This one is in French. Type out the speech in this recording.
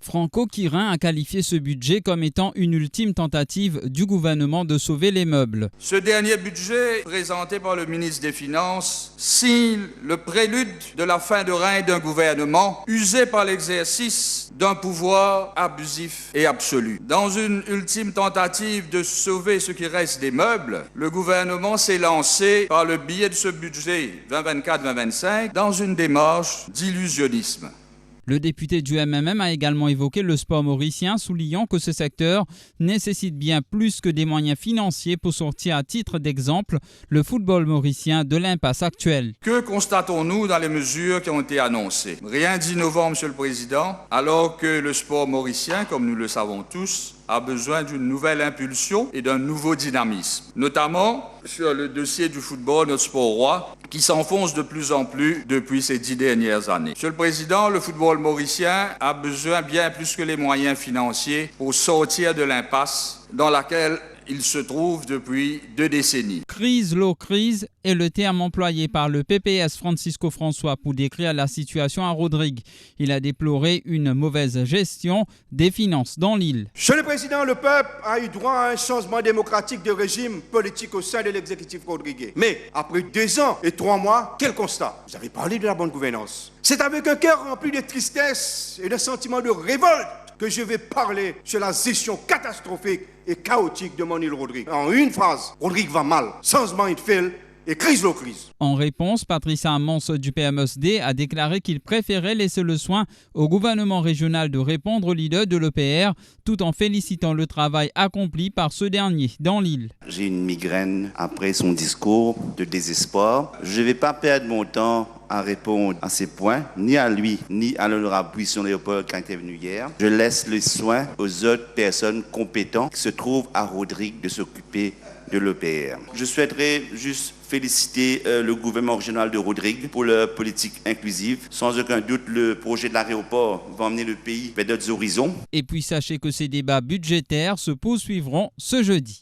Franco Quirin a qualifié ce budget comme étant une ultime tentative du gouvernement de sauver les meubles. Ce dernier budget, présenté par le ministre des Finances, signe le prélude de la fin de règne d'un gouvernement usé par l'exercice d'un pouvoir abusif et absolu. Dans une ultime tentative de sauver ce qui reste des meubles, le gouvernement s'est lancé par le biais de ce budget 2024-2025 dans une démarche d'illusionnisme. Le député du MMM a également évoqué le sport mauricien, soulignant que ce secteur nécessite bien plus que des moyens financiers pour sortir à titre d'exemple le football mauricien de l'impasse actuelle. Que constatons-nous dans les mesures qui ont été annoncées? Rien d'innovant, Monsieur le Président, alors que le sport mauricien, comme nous le savons tous, a besoin d'une nouvelle impulsion et d'un nouveau dynamisme, notamment sur le dossier du football, notre sport roi, qui s'enfonce de plus en plus depuis ces 10 dernières années. Monsieur le Président, le football mauricien a besoin bien plus que les moyens financiers pour sortir de l'impasse dans laquelle il se trouve depuis 2 décennies. Crise, low crise est le terme employé par le PPS Francisco François pour décrire la situation à Rodrigue. Il a déploré une mauvaise gestion des finances dans l'île. Monsieur le Président, le peuple a eu droit à un changement démocratique de régime politique au sein de l'exécutif rodriguais. Mais après 2 ans et 3 mois, quel constat? Vous avez parlé de la bonne gouvernance. C'est avec un cœur rempli de tristesse et de sentiments de révolte que je vais parler sur la gestion catastrophique et chaotique de mon île Rodrigue. En une phrase, Rodrigue va mal, changement il fait et crise low crise. En réponse, Patricia Amons du PMSD a déclaré qu'il préférait laisser le soin au gouvernement régional de répondre aux leaders de l'EPR, tout en félicitant le travail accompli par ce dernier dans l'île. J'ai une migraine après son discours de désespoir. Je ne vais pas perdre mon temps à répondre à ces points, ni à lui, ni à l'honorable Buisson-Léopold qui est intervenu hier. Je laisse le soin aux autres personnes compétentes qui se trouvent à Rodrigue de s'occuper de l'EPR. Je souhaiterais juste féliciter le gouvernement régional de Rodrigue pour leur politique inclusive. Sans aucun doute, le projet de l'aéroport va emmener le pays vers d'autres horizons. Et puis sachez que ces débats budgétaires se poursuivront ce jeudi.